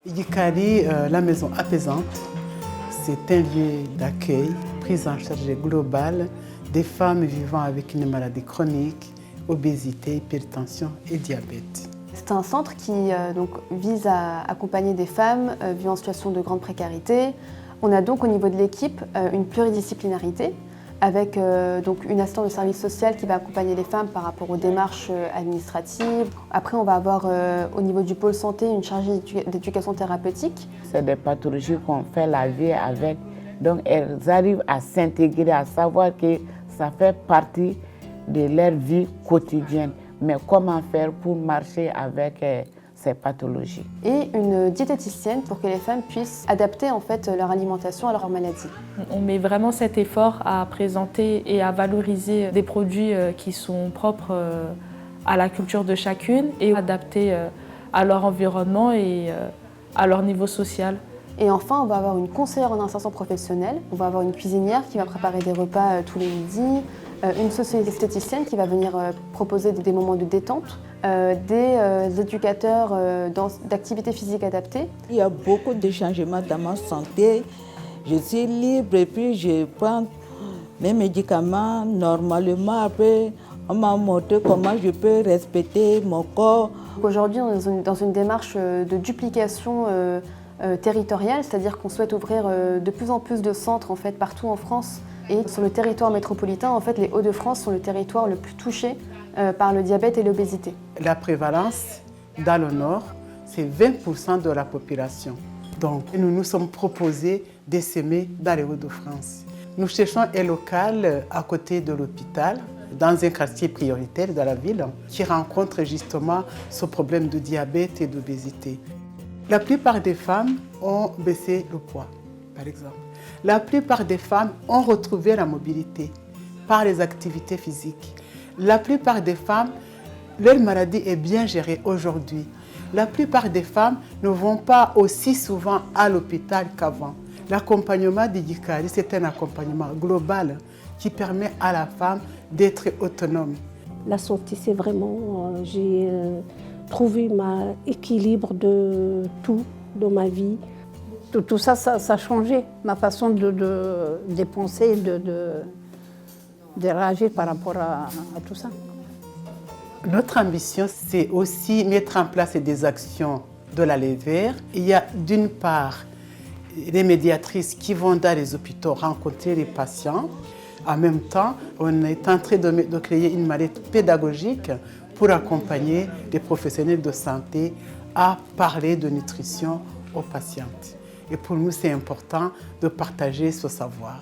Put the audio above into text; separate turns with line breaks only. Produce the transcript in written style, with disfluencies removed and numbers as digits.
Yikari, la maison apaisante, c'est un lieu d'accueil, prise en charge globale des femmes vivant avec une maladie chronique, obésité, hypertension et diabète.
C'est un centre qui vise à accompagner des femmes vivant en situation de grande précarité. On a donc au niveau de l'équipe une pluridisciplinarité avec une assistante de service social qui va accompagner les femmes par rapport aux démarches administratives. Après, on va avoir au niveau du pôle santé une chargée d'éducation thérapeutique.
C'est des pathologies qu'on fait la vie avec, donc elles arrivent à s'intégrer, à savoir que ça fait partie de leur vie quotidienne. Mais comment faire pour marcher avec ces pathologies?
Et une diététicienne pour que les femmes puissent adapter en fait leur alimentation à leur maladie.
On met vraiment cet effort à présenter et à valoriser des produits qui sont propres à la culture de chacune et adaptés à leur environnement et à leur niveau social.
Et enfin, on va avoir une conseillère en insertion professionnelle, on va avoir une cuisinière qui va préparer des repas tous les midis, une socio-esthéticienne qui va venir proposer des moments de détente, des éducateurs d'activités physiques adaptées.
Il y a beaucoup de changements dans ma santé. Je suis libre et puis je prends mes médicaments normalement. Après, on m'a montré comment je peux respecter mon corps.
Aujourd'hui, on est dans une démarche de duplication territoriale, c'est-à-dire qu'on souhaite ouvrir de plus en plus de centres en fait, partout en France. Et sur le territoire métropolitain, en fait, les Hauts-de-France sont le territoire le plus touché par le diabète et l'obésité.
La prévalence dans le Nord, c'est 20% de la population. Donc, nous nous sommes proposés d'essaimer dans les Hauts-de-France. Nous cherchons un local à côté de l'hôpital, dans un quartier prioritaire de la ville, qui rencontre justement ce problème de diabète et d'obésité. La plupart des femmes ont baissé le poids, par exemple. La plupart des femmes ont retrouvé la mobilité par les activités physiques. La plupart des femmes, leur maladie est bien gérée aujourd'hui. La plupart des femmes ne vont pas aussi souvent à l'hôpital qu'avant. L'accompagnement de Yikari, c'est un accompagnement global qui permet à la femme d'être autonome.
La santé, c'est vraiment, j'ai trouvé mon équilibre de tout dans ma vie. Tout ça, ça a changé ma façon de penser, de réagir par rapport à tout ça.
Notre ambition, c'est aussi mettre en place des actions de l'aller vers. Il y a d'une part les médiatrices qui vont dans les hôpitaux rencontrer les patients. En même temps, on est en train de créer une mallette pédagogique pour accompagner les professionnels de santé à parler de nutrition aux patientes. Et pour nous, c'est important de partager ce savoir.